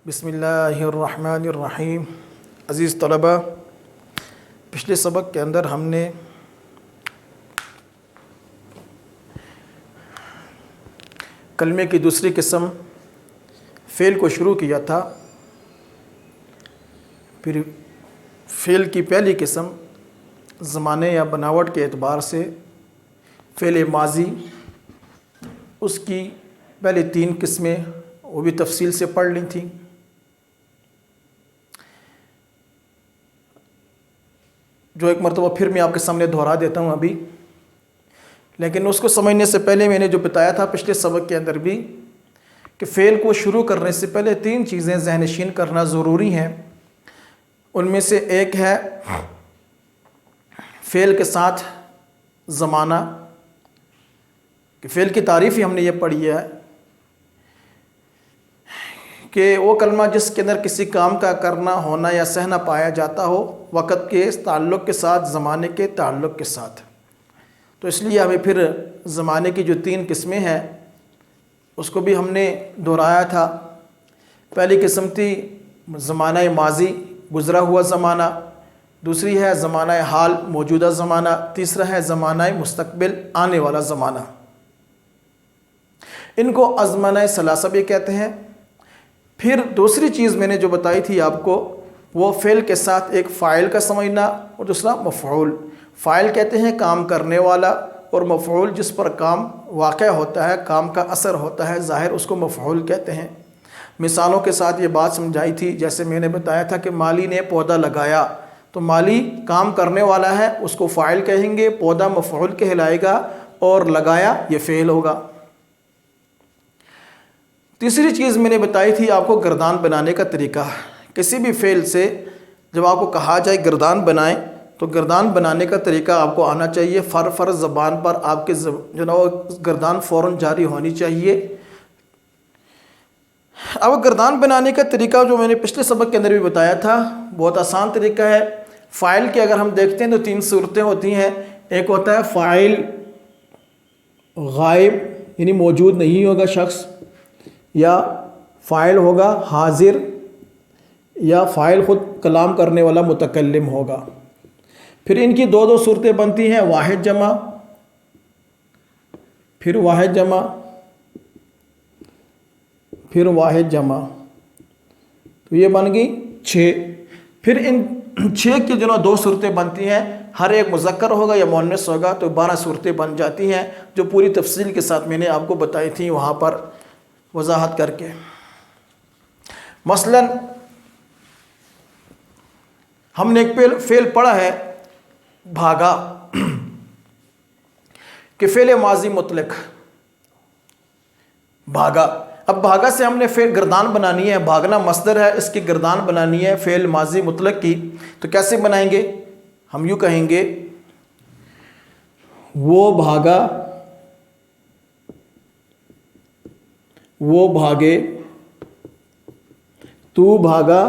بسم اللہ الرحمن الرحیم۔ عزیز طلبہ، پچھلے سبق کے اندر ہم نے کلمے کی دوسری قسم فعل کو شروع کیا تھا۔ پھر فعل کی پہلی قسم زمانے یا بناوٹ کے اعتبار سے فعل ماضی، اس کی پہلے 3 قسمیں وہ بھی تفصیل سے پڑھ لی تھیں۔ جو ایک مرتبہ پھر میں آپ کے سامنے دہرا دیتا ہوں ابھی، لیکن اس کو سمجھنے سے پہلے میں نے جو بتایا تھا پچھلے سبق کے اندر بھی کہ فعل کو شروع کرنے سے پہلے 3 چیزیں ذہن نشین کرنا ضروری ہیں۔ ان میں سے ایک ہے فعل کے ساتھ زمانہ، کہ فعل کی تعریف ہی ہم نے یہ پڑھی ہے کہ وہ کلمہ جس کے اندر کسی کام کا کرنا، ہونا یا سہنا پایا جاتا ہو وقت کے تعلق کے ساتھ، زمانے کے تعلق کے ساتھ۔ تو اس لیے ہمیں پھر زمانے کی جو 3 قسمیں ہیں اس کو بھی ہم نے دہرایا تھا۔ پہلی قسم تھی زمانہ ماضی، گزرا ہوا زمانہ، دوسری ہے زمانہ حال، موجودہ زمانہ، تیسرا ہے زمانہ مستقبل، آنے والا زمانہ۔ ان کو ازمنہ ثلاثہ بھی کہتے ہیں۔ پھر دوسری چیز میں نے جو بتائی تھی آپ کو، وہ فعل کے ساتھ ایک فاعل کا سمجھنا اور دوسرا مفعول۔ فاعل کہتے ہیں کام کرنے والا، اور مفعول جس پر کام واقع ہوتا ہے، کام کا اثر ہوتا ہے ظاہر، اس کو مفعول کہتے ہیں۔ مثالوں کے ساتھ یہ بات سمجھائی تھی، جیسے میں نے بتایا تھا کہ مالی نے پودا لگایا، تو مالی کام کرنے والا ہے، اس کو فاعل کہیں گے، پودا مفعول کہلائے گا، اور لگایا یہ فعل ہوگا۔ تیسری چیز میں نے بتائی تھی آپ کو گردان بنانے کا طریقہ۔ کسی بھی فعل سے جب آپ کو کہا جائے گردان بنائیں، تو گردان بنانے کا طریقہ آپ کو آنا چاہیے۔ فر زبان پر آپ کے گردان فوراً جاری ہونی چاہیے۔ اب گردان بنانے کا طریقہ جو میں نے پچھلے سبق کے اندر بھی بتایا تھا، بہت آسان طریقہ ہے۔ فاعل کے اگر ہم دیکھتے ہیں تو 3 صورتیں ہوتی ہیں۔ ایک ہوتا ہے فاعل غائب، یعنی موجود نہیں ہوگا شخص، یا فاعل ہوگا حاضر، یا فاعل خود کلام کرنے والا متکلم ہوگا۔ پھر ان کی 2 صورتیں بنتی ہیں، واحد جمع، پھر واحد جمع، پھر واحد جمع، تو یہ بن گئی 6۔ پھر ان 6 کی جو 2 صورتیں بنتی ہیں، ہر ایک مذکر ہوگا یا مؤنث ہوگا، تو 12 صورتیں بن جاتی ہیں، جو پوری تفصیل کے ساتھ میں نے آپ کو بتائی تھی وہاں پر وضاحت کر کے۔ مثلا ہم نے ایک فعل پڑھا ہے بھاگا، کہ فعل ماضی مطلق بھاگا۔ اب بھاگا سے ہم نے فعل گردان بنانی ہے، بھاگنا مصدر ہے، اس کی گردان بنانی ہے فعل ماضی مطلق کی۔ تو کیسے بنائیں گے؟ ہم یوں کہیں گے، وہ بھاگا، وہ بھاگے، تو بھاگا،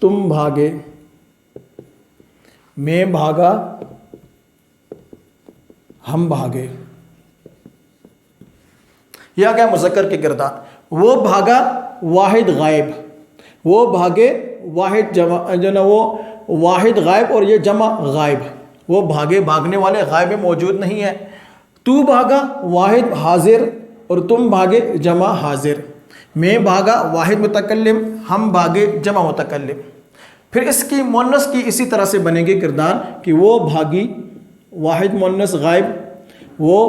تم بھاگے، میں بھاگا، ہم بھاگے۔ یہ آ گیا مذکر کی گردان۔ وہ بھاگا واحد غائب، وہ بھاگے واحد جمع، جو نا وہ واحد غائب اور یہ جمع غائب۔ وہ بھاگے بھاگنے والے غائب موجود نہیں ہے۔ تو بھاگا واحد حاضر، اور تم بھاگے جمع حاضر۔ میں بھاگا واحد متکلم، ہم بھاگے جمع متکلم۔ پھر اس کی مؤنث کی اسی طرح سے بنے گی گردان، کہ وہ بھاگی واحد مؤنث غائب، وہ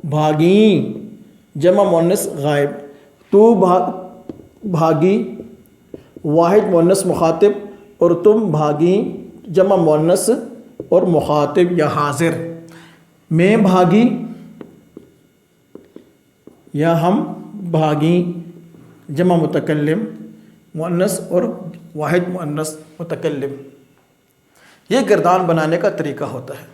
بھاگیں جمع مؤنث غائب، تو بھاگی واحد مؤنث مخاطب، اور تم بھاگیں جمع مؤنث اور مخاطب یا حاضر۔ میں بھاگی یا ہم بھاگیں جمع متکلم مؤنث اور واحد مؤنث متکلم۔ یہ گردان بنانے کا طریقہ ہوتا ہے۔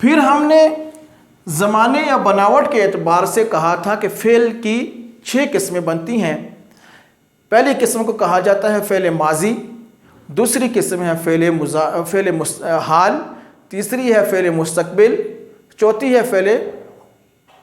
پھر ہم نے زمانے یا بناوٹ کے اعتبار سے کہا تھا کہ فعل کی 6 قسمیں بنتی ہیں۔ پہلی قسم کو کہا جاتا ہے فعل ماضی، دوسری قسم ہے فعل حال، تیسری ہے فعل مستقبل، چوتھی ہے فعل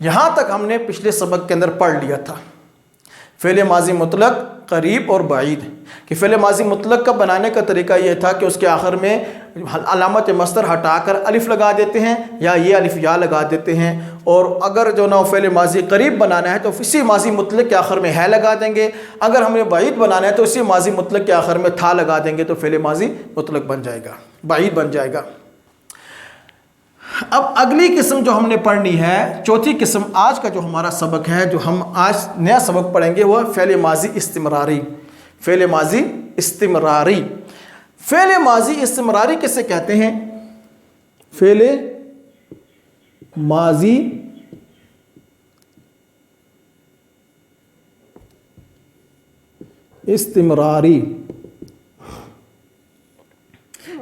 یہاں تک ہم نے پچھلے سبق کے اندر پڑھ لیا تھا فعل ماضی مطلق، قریب اور بعید. کہ فعل ماضی مطلق کا بنانے کا طریقہ یہ تھا کہ اس کے آخر میں علامت مصدر ہٹا کر الف لگا دیتے ہیں یا یہ الف یا لگا دیتے ہیں. اور اگر جو نا فعل ماضی قریب بنانا ہے تو اسی ماضی مطلق کے آخر میں ہے لگا دیں گے. اگر ہم نے بعید بنانا ہے تو اسی ماضی مطلق کے آخر میں تھا لگا دیں گے تو فعل ماضی مطلق بن جائے گا، بعید بن جائے گا. اب اگلی قسم جو ہم نے پڑھنی ہے، چوتھی قسم، آج کا جو ہمارا سبق ہے، جو ہم آج نیا سبق پڑھیں گے، وہ فعل ماضی استمراری. فعل ماضی استمراری. فعل ماضی استمراری کسے کہتے ہیں؟ فعل ماضی استمراری.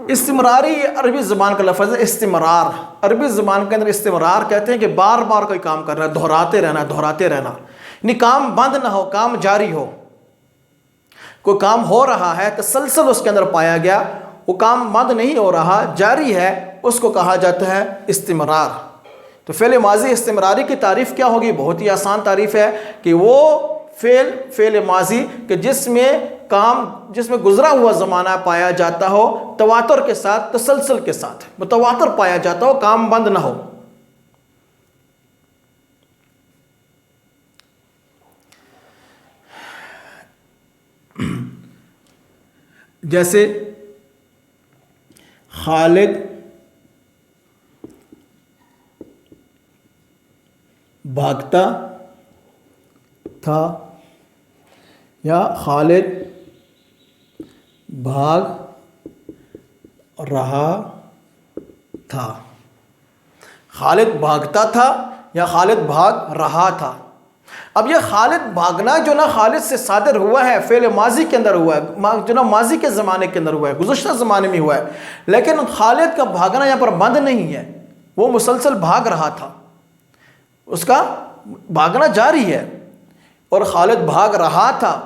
استمراری عربی زبان کا لفظ ہے. استمرار عربی زبان کے اندر استمرار کہتے ہیں کہ بار بار کوئی کام کرنا، دہراتے رہنا، یعنی کام بند نہ ہو، کام جاری ہو. کوئی کام ہو رہا ہے، تسلسل اس کے اندر پایا گیا، وہ کام بند نہیں ہو رہا، جاری ہے، اس کو کہا جاتا ہے استمرار. تو فعل ماضی استمراری کی تعریف کیا ہوگی؟ بہت ہی آسان تعریف ہے کہ وہ فعل ماضی کہ جس میں گزرا ہوا زمانہ پایا جاتا ہو تواتر کے ساتھ، تسلسل کے ساتھ متواتر پایا جاتا ہو، کام بند نہ ہو. جیسے خالد بھاگتا تھا یا خالد بھاگ رہا تھا. خالد بھاگتا تھا یا خالد بھاگ رہا تھا. اب یہ خالد بھاگنا جو نا خالد سے صادر ہوا ہے، فعل ماضی کے اندر ہوا ہے، جو نا ماضی کے زمانے کے اندر ہوا ہے، گزشتہ زمانے میں ہوا ہے. لیکن خالد کا بھاگنا یہاں پر بند نہیں ہے، وہ مسلسل بھاگ رہا تھا، اس کا بھاگنا جاری ہے. اور خالد بھاگ رہا تھا،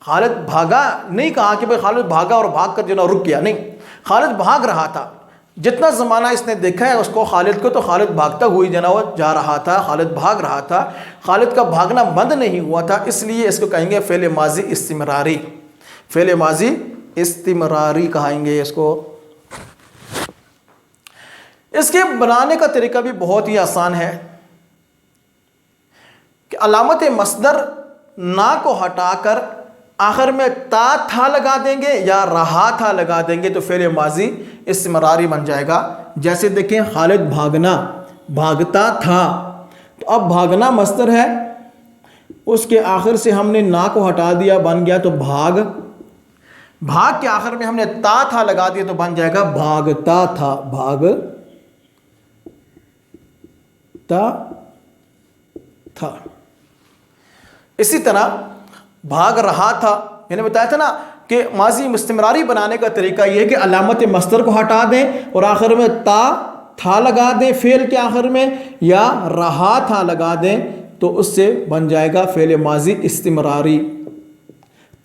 خالد بھاگا نہیں کہا کہ بھئی خالد بھاگا اور بھاگ کر جو نا رک گیا، نہیں، خالد بھاگ رہا تھا. جتنا زمانہ اس نے دیکھا ہے اس کو خالد کو، تو خالد بھاگتا ہوئی جو نا وہ جا رہا تھا، خالد بھاگ رہا تھا، خالد کا بھاگنا بند نہیں ہوا تھا. اس لیے اس کو کہیں گے فعل ماضی استمراری. فعل ماضی استمراری کہیں گے اس کو. اس کے بنانے کا طریقہ بھی بہت ہی آسان ہے کہ علامت مصدر نا کو ہٹا کر آخر میں تا تھا لگا دیں گے یا رہا تھا لگا دیں گے تو فعل ماضی استمراری بن جائے گا. جیسے دیکھیں خالد بھاگنا، بھاگتا تھا، تو اب بھاگنا مصدر ہے، اس کے آخر سے ہم نے نا کو ہٹا دیا، بن گیا تو بھاگ. بھاگ کے آخر میں ہم نے تا تھا لگا دیا تو بن جائے گا بھاگتا تھا، بھاگتا تھا. اسی طرح بھاگ رہا تھا، میں نے بتایا تھا نا کہ ماضی استمراری بنانے کا طریقہ یہ ہے کہ علامت مصدر کو ہٹا دیں اور آخر میں تا تھا لگا دیں فعل کے آخر میں، یا رہا تھا لگا دیں تو اس سے بن جائے گا فعل ماضی استمراری.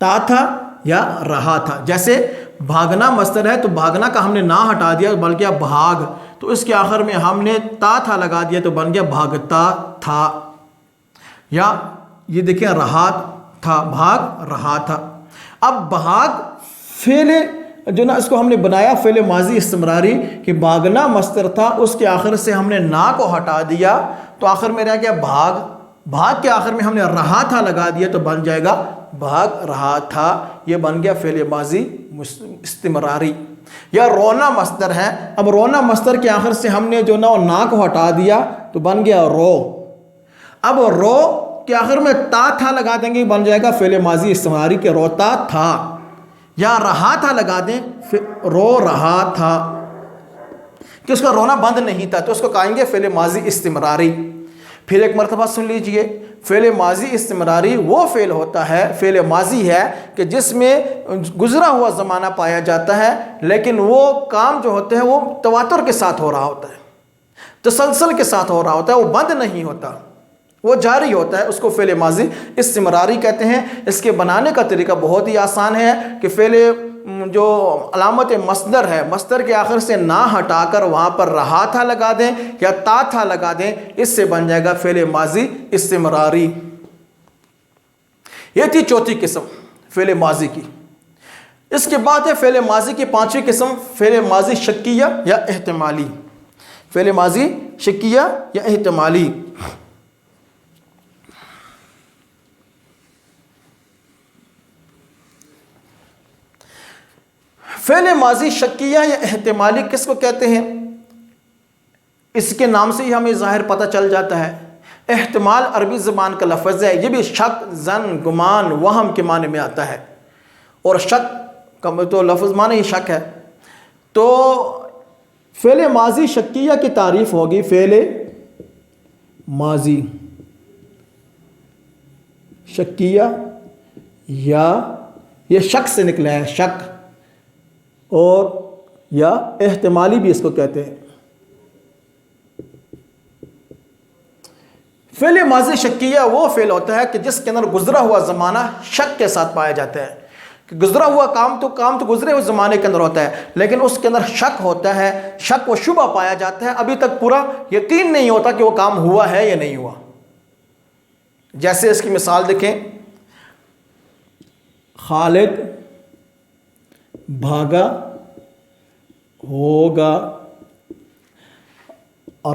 تا تھا یا رہا تھا. جیسے بھاگنا مصدر ہے تو بھاگنا کا ہم نے نہ ہٹا دیا بلکہ بھاگ، تو اس کے آخر میں ہم نے تا تھا لگا دیا تو بن گیا بھاگتا تھا. یا یہ دیکھیں رہا تھا، بھاگ رہا تھا. اب بھاگ فعل جو نا اس کو ہم نے بنایا فعل ماضی استمراری کہ بھاگنا مصدر تھا، اس کے آخر سے ہم نے نا کو ہٹا دیا تو آخر میں رہ گیا بھاگ. بھاگ کے آخر میں ہم نے رہا تھا لگا دیا تو بن جائے گا بھاگ رہا تھا. یہ بن گیا فعل ماضی استمراری. یا رونا مصدر ہے، اب رونا مصدر کے آخر سے ہم نے جو نا کو ہٹا دیا تو بن گیا رو. اب رو کے آخر میں تا تھا لگا دیں گے، بن جائے گا فعل ماضی استمراری کہ روتا تھا. یا رہا تھا لگا دیں، رو رہا تھا، کہ اس کا رونا بند نہیں تھا تو اس کو کہیں گے فعل ماضی استمراری. پھر ایک مرتبہ سن لیجئے، فعل ماضی استمراری وہ فعل ہوتا ہے، فعل ماضی ہے کہ جس میں گزرا ہوا زمانہ پایا جاتا ہے لیکن وہ کام جو ہوتے ہیں وہ تواتر کے ساتھ ہو رہا ہوتا ہے، تسلسل کے ساتھ ہو رہا ہوتا ہے، وہ بند نہیں ہوتا، وہ جاری ہوتا ہے. اس کو فعل ماضی استمراری کہتے ہیں. اس کے بنانے کا طریقہ بہت ہی آسان ہے کہ فعل جو علامت مصدر ہے، مصدر کے آخر سے نہ ہٹا کر وہاں پر رہا تھا لگا دیں یا تا تھا لگا دیں، اس سے بن جائے گا فعل ماضی استمراری۔ یہ تھی چوتھی قسم فعل ماضی کی۔ اس کے بعد ہے فعل ماضی کی پانچویں قسم، فعل ماضی شکیہ یا احتمالی۔ فعل ماضی شکیہ یا احتمالی۔ فعل ماضی شکیہ یا احتمالی کس کو کہتے ہیں؟ اس کے نام سے ہی ہمیں ظاہر پتہ چل جاتا ہے۔ احتمال عربی زبان کا لفظ ہے، یہ بھی شک، ظن، گمان، وہم کے معنی میں آتا ہے، اور شک کا تو لفظ معنی ہی شک ہے۔ تو فعل ماضی شکیہ کی تعریف ہوگی، فعل ماضی شکیہ، یا یہ شک سے نکلا ہے، شک، اور یا احتمالی بھی اس کو کہتے ہیں۔ فعل ماضی شکیہ وہ فعل ہوتا ہے کہ جس کے اندر گزرا ہوا زمانہ شک کے ساتھ پایا جاتا ہے، کہ گزرا ہوا کام تو گزرے ہوئے زمانے کے اندر ہوتا ہے، لیکن اس کے اندر شک ہوتا ہے، شک و شبہ پایا جاتا ہے، ابھی تک پورا یقین نہیں ہوتا کہ وہ کام ہوا ہے یا نہیں ہوا۔ جیسے اس کی مثال دیکھیں، خالد بھاگا ہوگا،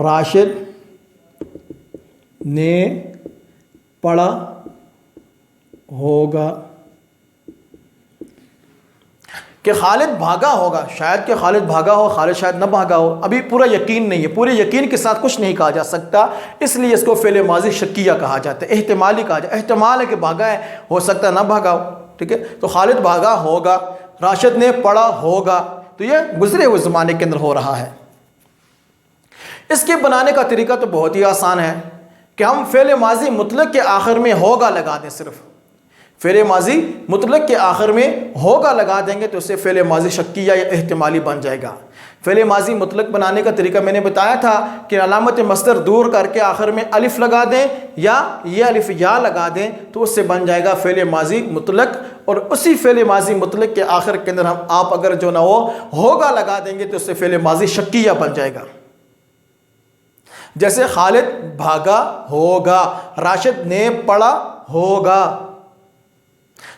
راشد نے پڑھا ہوگا۔ کہ خالد بھاگا ہوگا، شاید کہ خالد بھاگا ہو، خالد شاید نہ بھاگا ہو، ابھی پورا یقین نہیں ہے، پورے یقین کے ساتھ کچھ نہیں کہا جا سکتا، اس لیے اس کو فعل ماضی شکیہ کہا جاتا ہے، احتمالی کہا جاتا ہے۔ احتمال ہے کہ بھاگا ہے، ہو سکتا ہے نہ بھاگا ہو، ٹھیک ہے۔ تو خالد بھاگا ہوگا، راشد نے پڑھا ہوگا، تو یہ گزرے ہوئے زمانے کے اندر ہو رہا ہے۔ اس کے بنانے کا طریقہ تو بہت ہی آسان ہے کہ ہم فعل ماضی مطلق کے آخر میں ہوگا لگا دیں، صرف فعل ماضی مطلق کے آخر میں ہوگا لگا دیں گے تو اس سے فعل ماضی شکیہ یا احتمالی بن جائے گا۔ فعل ماضی مطلق بنانے کا طریقہ میں نے بتایا تھا کہ علامت مصدر دور کر کے آخر میں الف لگا دیں یا یہ الف یا لگا دیں تو اس سے بن جائے گا فعل ماضی مطلق، اور اسی فعل ماضی مطلق کے آخر کے اندر آپ اگر جو نہ ہوگا لگا دیں گے تو اس سے فعل ماضی شکیہ بن جائے گا۔ جیسے خالد بھاگا ہوگا، راشد نے پڑھا ہوگا،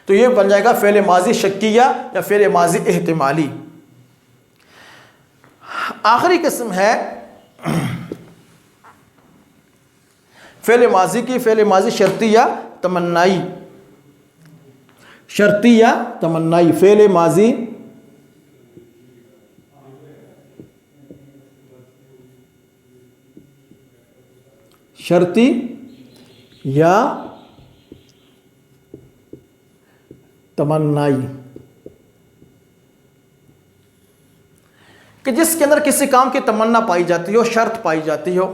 تو یہ بن جائے گا فعل ماضی شکیہ یا فعل ماضی احتمالی۔ آخری قسم ہے فعل ماضی کی، فعل ماضی شرطی یا تمنائی۔ شرطی یا تمنائی، فعل ماضی شرطی یا تمنائی، کہ جس کے اندر کسی کام کی تمنا پائی جاتی ہو، شرط پائی جاتی ہو،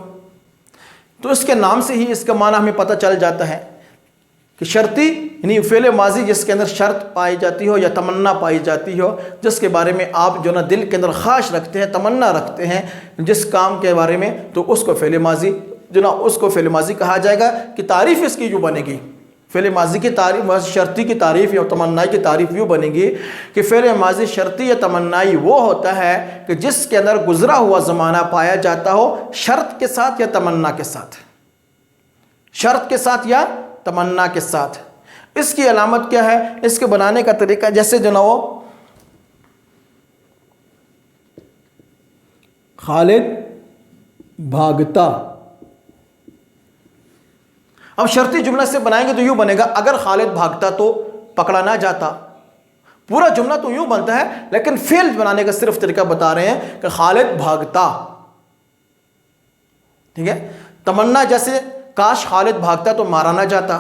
تو اس کے نام سے ہی اس کا معنی ہمیں پتہ چل جاتا ہے کہ شرطی یعنی فعل ماضی جس کے اندر شرط پائی جاتی ہو یا تمنا پائی جاتی ہو، جس کے بارے میں آپ جو نا دل کے اندر خواہش رکھتے ہیں، تمنا رکھتے ہیں جس کام کے بارے میں، تو اس کو فعل ماضی جو نا اس کو فعل ماضی کہا جائے گا۔ کہ تعریف اس کی یوں بنے گی، فعل ماضی کی تعریف، شرطی کی تعریف یا تمنائی کی تعریف یوں بنے گی کہ فعل ماضی شرطی یا تمنائی وہ ہوتا ہے کہ جس کے اندر گزرا ہوا زمانہ پایا جاتا ہو شرط کے ساتھ یا تمنا کے ساتھ، شرط کے ساتھ یا تمنا کے ساتھ۔ اس کی علامت کیا ہے، اس کے بنانے کا طریقہ، جیسے جو نا وہ خالد بھاگتا، اب شرطی جملہ سے بنائیں گے تو یوں بنے گا، اگر خالد بھاگتا تو پکڑا نہ جاتا۔ پورا جملہ تو یوں بنتا ہے، لیکن فعل بنانے کا صرف طریقہ بتا رہے ہیں کہ خالد بھاگتا، ٹھیک ہے۔ تمنا جیسے کاش خالد بھاگتا تو مارا نہ جاتا،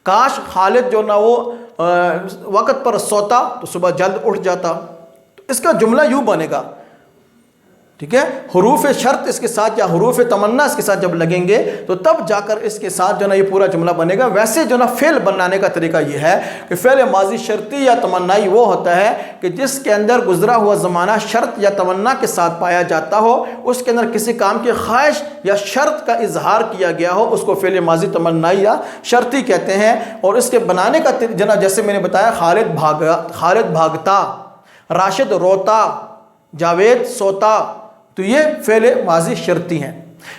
کاش خالد جو نہ وہ وقت پر سوتا تو صبح جلد اٹھ جاتا، تو اس کا جملہ یوں بنے گا، ٹھیک ہے، حروف شرط اس کے ساتھ یا حروف تمنا اس کے ساتھ جب لگیں گے تو تب جا کر اس کے ساتھ جو نا یہ پورا جملہ بنے گا۔ ویسے جو نا فعل بنانے کا طریقہ یہ ہے کہ فعل ماضی شرطی یا تمنائی وہ ہوتا ہے کہ جس کے اندر گزرا ہوا زمانہ شرط یا تمنا کے ساتھ پایا جاتا ہو، اس کے اندر کسی کام کی خواہش یا شرط کا اظہار کیا گیا ہو، اس کو فعل ماضی تمنائی یا شرطی کہتے ہیں۔ اور اس کے بنانے کا جنا جیسے میں نے بتایا، خالد بھاگتا، راشد روتا، جاوید سوتا، تو یہ فعل ماضی شرطی ہیں۔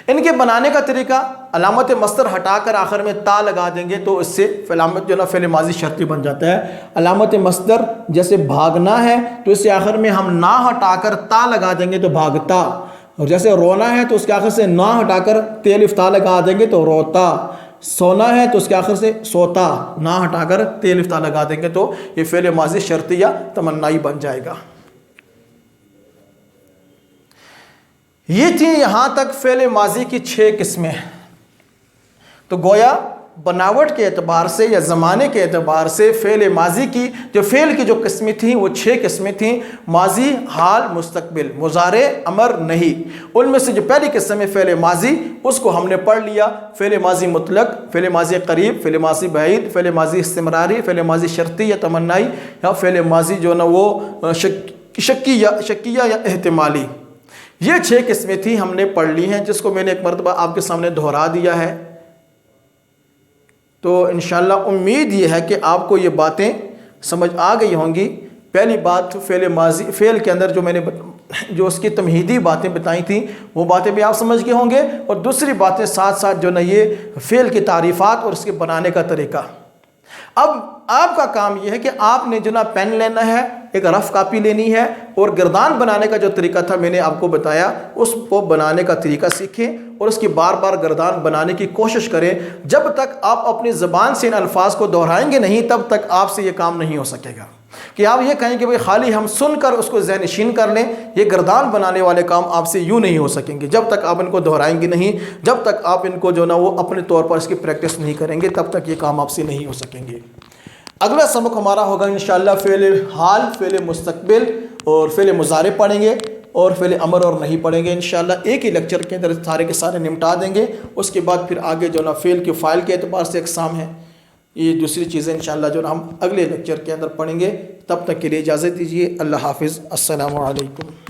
ان کے بنانے کا طریقہ، علامت مصدر ہٹا کر آخر میں تا لگا دیں گے تو اس سے علامت جو نا فعل ماضی شرطی بن جاتا ہے۔ علامت مصدر جیسے بھاگنا ہے تو اس سے آخر میں ہم نا ہٹا کر تا لگا دیں گے تو بھاگتا، اور جیسے رونا ہے تو اس کے آخر سے نا ہٹا کر تے الف تا لگا دیں گے تو روتا، سونا ہے تو اس کے آخر سے سوتا، نا ہٹا کر تے الف تا لگا دیں گے تو یہ فعل ماضی شرطی یا تمنائی بن جائے گا۔ یہ تھی یہاں تک فعل ماضی کی 6 قسمیں۔ تو گویا بناوٹ کے اعتبار سے یا زمانے کے اعتبار سے فعل ماضی کی فعل کی جو قسمیں تھیں وہ 6 قسمیں تھیں: ماضی، حال، مستقبل، مضارع، امر، نہیں۔ ان میں سے جو پہلی قسم ہے فعل ماضی، اس کو ہم نے پڑھ لیا: فعل ماضی مطلق، فعل ماضی قریب، فعل ماضی بعید، فعل ماضی استمراری، فعل ماضی شرطی یا تمنائی، یا فعل ماضی جو نا وہ شکیہ یا احتمالی۔ یہ 6 قسمیں تھیں، ہم نے پڑھ لی ہیں، جس کو میں نے ایک مرتبہ آپ کے سامنے دہرا دیا ہے۔ تو انشاءاللہ امید یہ ہے کہ آپ کو یہ باتیں سمجھ آ گئی ہوں گی۔ پہلی بات فعل ماضی، فعل کے اندر جو میں نے جو اس کی تمہیدی باتیں بتائی تھیں وہ باتیں بھی آپ سمجھ گئے ہوں گے، اور دوسری باتیں ساتھ ساتھ جو نا یہ فعل کی تعریفات اور اس کے بنانے کا طریقہ۔ اب آپ کا کام یہ ہے کہ آپ نے جو نا پین لینا ہے، ایک رف کاپی لینی ہے، اور گردان بنانے کا جو طریقہ تھا میں نے آپ کو بتایا، اس کو بنانے کا طریقہ سیکھیں اور اس کی بار بار گردان بنانے کی کوشش کریں۔ جب تک آپ اپنی زبان سے ان الفاظ کو دہرائیں گے نہیں، تب تک آپ سے یہ کام نہیں ہو سکے گا کہ آپ یہ کہیں کہ بھئی خالی ہم سن کر اس کو ذہن نشین کر لیں۔ یہ گردان بنانے والے کام آپ سے یوں نہیں ہو سکیں گے جب تک آپ ان کو دہرائیں گے نہیں، جب تک آپ ان کو جو نا وہ اپنے طور پر اس کی پریکٹس نہیں کریں گے، تب تک یہ کام آپ سے نہیں ہو سکیں گے۔ اگلا سبق ہمارا ہوگا انشاءاللہ فعل حال، فعل مستقبل اور فعل مضارع پڑھیں گے، اور فعل امر اور نہیں پڑھیں گے انشاءاللہ۔ ایک ہی لیکچر کے اندر سارے کے سارے نمٹا دیں گے۔ اس کے بعد پھر آگے جو نا فعل کے فاعل کے اعتبار سے اقسام ہیں، یہ دوسری چیزیں انشاءاللہ جو نا ہم اگلے لیکچر کے اندر پڑھیں گے۔ تب تک کے لیے اجازت دیجیے۔ اللہ حافظ، السلام علیکم۔